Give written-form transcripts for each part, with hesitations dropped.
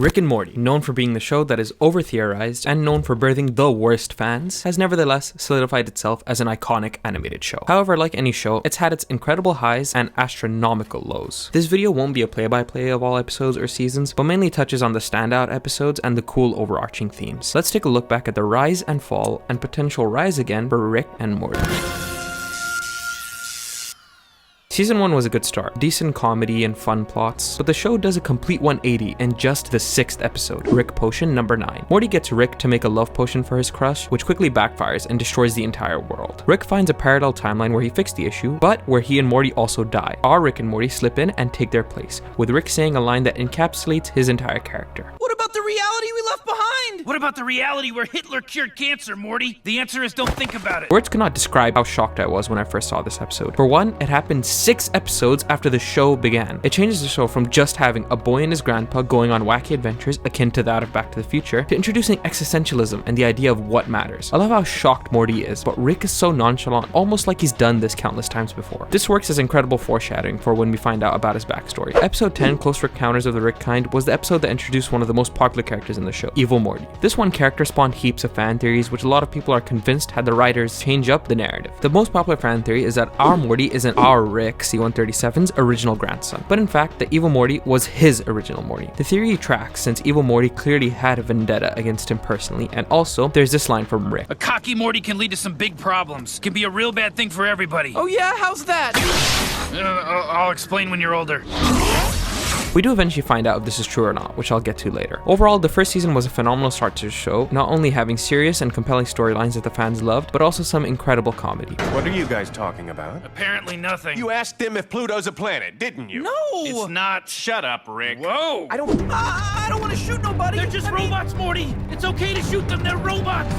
Rick and Morty, known for being the show that is over-theorized and known for birthing the worst fans, has nevertheless solidified itself as an iconic animated show. However, like any show, it's had its incredible highs and astronomical lows. This video won't be a play-by-play of all episodes or seasons, but mainly touches on the standout episodes and the cool overarching themes. Let's take a look back at the rise and fall and potential rise again for Rick and Morty. Season 1 was a good start, decent comedy and fun plots, but the show does a complete 180 in just the 6th episode, Rick Potion number 9. Morty gets Rick to make a love potion for his crush, which quickly backfires and destroys the entire world. Rick finds a parallel timeline where he fixed the issue, but where he and Morty also die. Our Rick and Morty slip in and take their place, with Rick saying a line that encapsulates his entire character. What about the reality we left behind? What about the reality where Hitler cured cancer, Morty? The answer is don't think about it. Words cannot describe how shocked I was when I first saw this episode. For one, it happened 6 episodes after the show began. It changes the show from just having a boy and his grandpa going on wacky adventures akin to that of Back to the Future, to introducing existentialism and the idea of what matters. I love how shocked Morty is, but Rick is so nonchalant, almost like he's done this countless times before. This works as incredible foreshadowing for when we find out about his backstory. Episode 10, Close Encounters of the Rick Kind, was the episode that introduced one of the most popular characters in the show, Evil Morty. This one character spawned heaps of fan theories, which a lot of people are convinced had the writers change up the narrative. The most popular fan theory is that our Morty isn't our Rick, C-137's original grandson, but in fact the Evil Morty was his original Morty. The theory tracks since Evil Morty clearly had a vendetta against him personally, and also there's this line from Rick. A cocky Morty can lead to some big problems. Can be a real bad thing for everybody. Oh yeah, how's that? I'll explain when you're older. We do eventually find out if this is true or not, which I'll get to later. Overall, the first season was a phenomenal start to the show, not only having serious and compelling storylines that the fans loved, but also some incredible comedy. What are you guys talking about? Apparently nothing. You asked them if Pluto's a planet, didn't you? No! It's not. Shut up, Rick. Whoa! I don't want to shoot nobody. They're just robots, Morty. It's okay to shoot them. They're robots.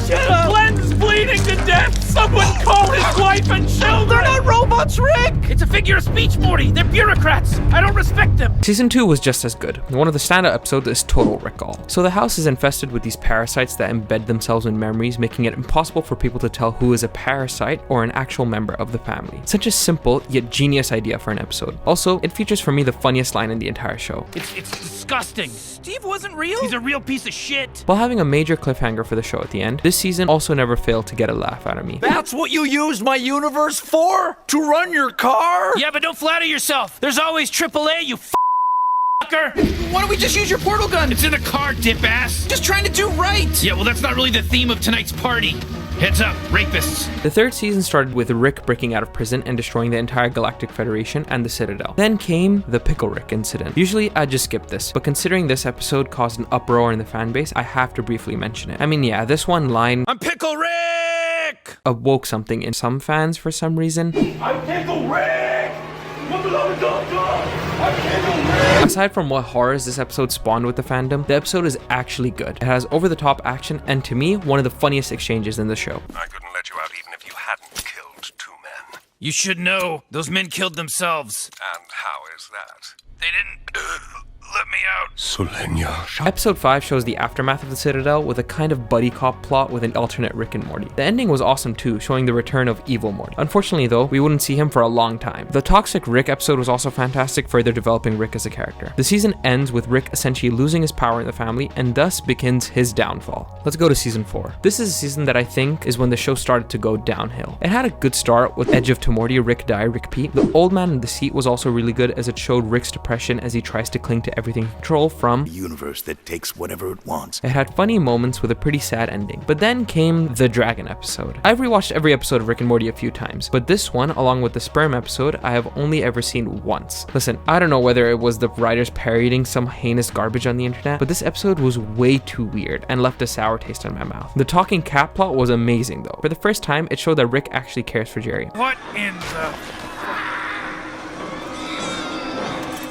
Shut up! Glenn's bleeding to death. Someone call his wife and children. They're not robots, Rick! It's a figure of speech, Morty. They're bureaucrats. I don't respect them. Season 2 was just as good. One of the standout episodes is Total Recall. So the house is infested with these parasites that embed themselves in memories, making it impossible for people to tell who is a parasite or an actual member of the family. Such a simple yet genius idea for an episode. Also, it features for me the funniest line in the entire show. It's disgusting. Steve wasn't real? He's a real piece of shit. While having a major cliffhanger for the show at the end, this season also never failed to get a laugh out of me. That's what you used my universe for? To run your car? Yeah, but don't flatter yourself. There's always AAA, you fucker. Why don't we just use your portal gun? It's in the car, dip ass. Just trying to do right. Yeah, well, that's not really the theme of tonight's party. Heads up, rapists. The third season started with Rick breaking out of prison and destroying the entire Galactic Federation and the Citadel. Then came the Pickle Rick incident. Usually I'd just skip this, but considering this episode caused an uproar in the fan base, I have to briefly mention it. I mean, yeah, this one line, I'm Pickle Rick! awoke something in some fans for some reason. I'm Pickle Rick! My beloved doctor! I'm Pickle Rick! Aside from what horrors this episode spawned with the fandom, the episode is actually good. It has over-the-top action and, to me, one of the funniest exchanges in the show. I couldn't let you out even if you hadn't killed 2 men. You should know, those men killed themselves. And how is that? They didn't let me out. Solenia. Episode 5 shows the aftermath of the Citadel with a kind of buddy cop plot with an alternate Rick and Morty. The ending was awesome too, showing the return of Evil Morty. Unfortunately though, we wouldn't see him for a long time. The Toxic Rick episode was also fantastic, further developing Rick as a character. The season ends with Rick essentially losing his power in the family and thus begins his downfall. Let's go to season 4. This is a season that I think is when the show started to go downhill. It had a good start with Edge of Tomorty, Rick Die, Rick Pete. The Old Man in the Seat was also really good as it showed Rick's depression as he tries to cling to everything in control from a universe that takes whatever it wants. It had funny moments with a pretty sad ending. But then came the Dragon episode. I've rewatched every episode of Rick and Morty a few times, but this one, along with the Sperm episode, I have only ever seen once. Listen, I don't know whether it was the writers parodying some heinous garbage on the internet, but this episode was way too weird and left a sour taste in my mouth. The talking cat plot was amazing though. For the first time, it showed that Rick actually cares for Jerry. What in the...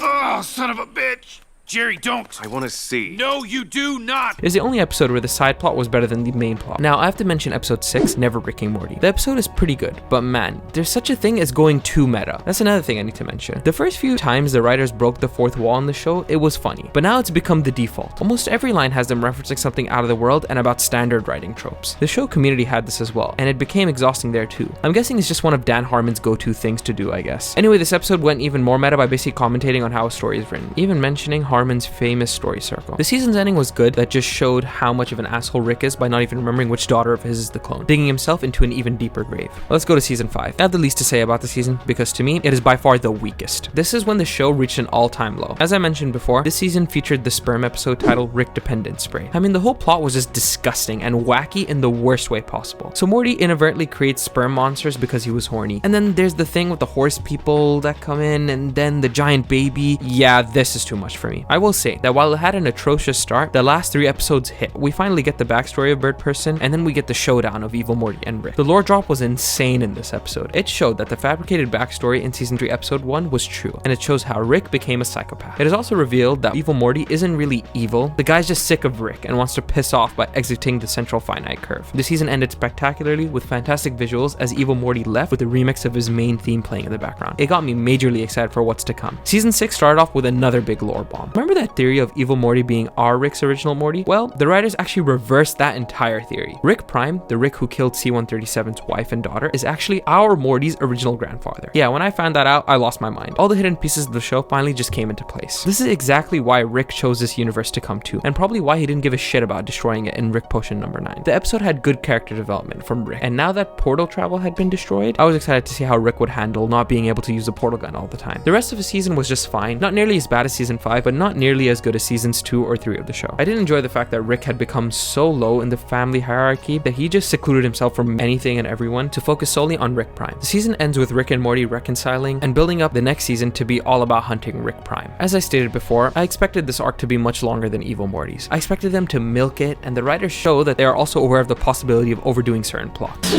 Oh, son of a bitch. Jerry, don't. I want to see. No, you do not. Is the only episode where the side plot was better than the main plot. Now, I have to mention episode 6, Never Rick and Morty. The episode is pretty good, but man, there's such a thing as going too meta. That's another thing I need to mention. The first few times the writers broke the fourth wall in the show, it was funny, but now it's become the default. Almost every line has them referencing something out of the world and about standard writing tropes. The show Community had this as well, and it became exhausting there too. I'm guessing it's just one of Dan Harmon's go-to things to do, I guess. Anyway, this episode went even more meta by basically commentating on how a story is written, even mentioning Harmon's famous story circle. The season's ending was good, that just showed how much of an asshole Rick is by not even remembering which daughter of his is the clone, digging himself into an even deeper grave. Let's go to season 5. I have the least to say about the season because to me, it is by far the weakest. This is when the show reached an all-time low. As I mentioned before, this season featured the sperm episode titled Rick Dependent Spray. I mean, the whole plot was just disgusting and wacky in the worst way possible. So Morty inadvertently creates sperm monsters because he was horny. And then there's the thing with the horse people that come in, and then the giant baby. Yeah, this is too much for me. I will say that while it had an atrocious start, the last 3 episodes hit. We finally get the backstory of Bird Person, and then we get the showdown of Evil Morty and Rick. The lore drop was insane in this episode. It showed that the fabricated backstory in season 3 episode 1 was true, and it shows how Rick became a psychopath. It is also revealed that Evil Morty isn't really evil. The guy's just sick of Rick and wants to piss off by exiting the central finite curve. The season ended spectacularly with fantastic visuals as Evil Morty left with a remix of his main theme playing in the background. It got me majorly excited for what's to come. Season 6 started off with another big lore bomb. Remember that theory of Evil Morty being our Rick's original Morty? Well, the writers actually reversed that entire theory. Rick Prime, the Rick who killed C-137's wife and daughter, is actually our Morty's original grandfather. Yeah, when I found that out, I lost my mind. All the hidden pieces of the show finally just came into place. This is exactly why Rick chose this universe to come to, and probably why he didn't give a shit about destroying it in Rick Potion number 9. The episode had good character development from Rick, and now that portal travel had been destroyed, I was excited to see how Rick would handle not being able to use the portal gun all the time. The rest of the season was just fine, not nearly as bad as season 5, but not nearly as good as seasons 2 or 3 of the show. I did enjoy the fact that Rick had become so low in the family hierarchy that he just secluded himself from anything and everyone to focus solely on Rick Prime. The season ends with Rick and Morty reconciling and building up the next season to be all about hunting Rick Prime. As I stated before, I expected this arc to be much longer than Evil Morty's. I expected them to milk it, and the writers show that they are also aware of the possibility of overdoing certain plots.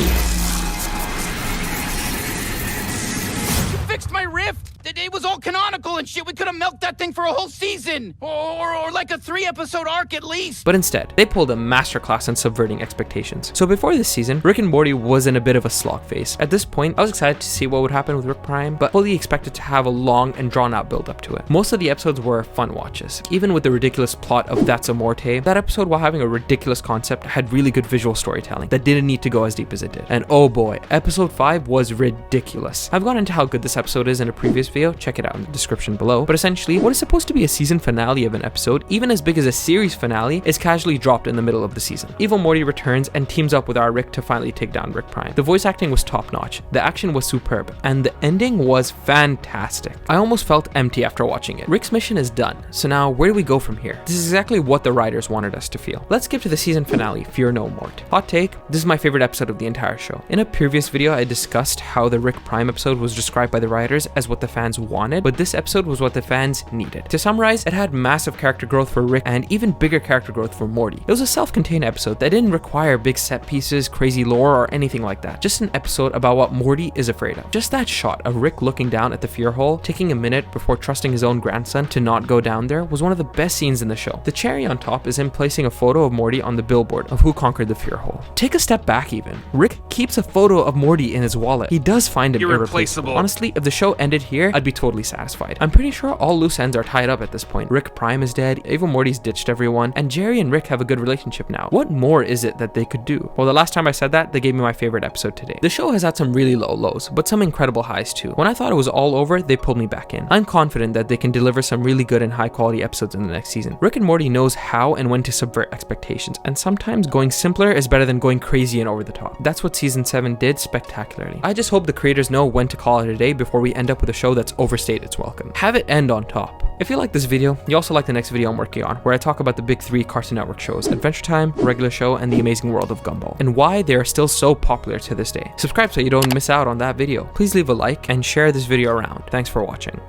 Fixed my rift. It was all canonical and shit. We could have milked that thing for a whole season. Or like a 3-episode arc at least. But instead, they pulled a masterclass in subverting expectations. So before this season, Rick and Morty was in a bit of a slog phase. At this point, I was excited to see what would happen with Rick Prime, but fully expected to have a long and drawn out build up to it. Most of the episodes were fun watches. Even with the ridiculous plot of That's a Morty, that episode, while having a ridiculous concept, had really good visual storytelling that didn't need to go as deep as it did. And oh boy, episode 5 was ridiculous. I've gone into how good this episode is in a previous video, check it out in the description below, but essentially what is supposed to be a season finale of an episode, even as big as a series finale, is casually dropped in the middle of the season. Evil Morty returns and teams up with our Rick to finally take down Rick Prime. The voice acting was top notch, the action was superb, and the ending was fantastic. I almost felt empty after watching it. Rick's mission is done, so now where do we go from here? This is exactly what the writers wanted us to feel. Let's skip to the season finale, Fear No Mort. Hot take, this is my favorite episode of the entire show. In a previous video I discussed how the Rick Prime episode was described by the writers as what the fans wanted, but this episode was what the fans needed. To summarize, it had massive character growth for Rick and even bigger character growth for Morty. It was a self-contained episode that didn't require big set pieces, crazy lore, or anything like that. Just an episode about what Morty is afraid of. Just that shot of Rick looking down at the fear hole, taking a minute before trusting his own grandson to not go down there, was one of the best scenes in the show. The cherry on top is him placing a photo of Morty on the billboard of who conquered the fear hole. Take a step back even. Rick keeps a photo of Morty in his wallet. He does find him irreplaceable. Honestly, if the show ended here, I'd be totally satisfied. I'm pretty sure all loose ends are tied up at this point. Rick Prime is dead, Evil Morty's ditched everyone, and Jerry and Rick have a good relationship now. What more is it that they could do? Well, the last time I said that, they gave me my favorite episode today. The show has had some really low lows, but some incredible highs too. When I thought it was all over, they pulled me back in. I'm confident that they can deliver some really good and high quality episodes in the next season. Rick and Morty knows how and when to subvert expectations, and sometimes going simpler is better than going crazy and over the top. That's what season 7 did spectacularly. I just hope the creators know when to call it a day before we end up with a show that's overstayed its welcome. Have it end on top. If you like this video, you also like the next video I'm working on, where I talk about the big 3 Cartoon Network shows, Adventure Time, Regular Show, and The Amazing World of Gumball, and why they are still so popular to this day. Subscribe so you don't miss out on that video. Please leave a like and share this video around. Thanks for watching.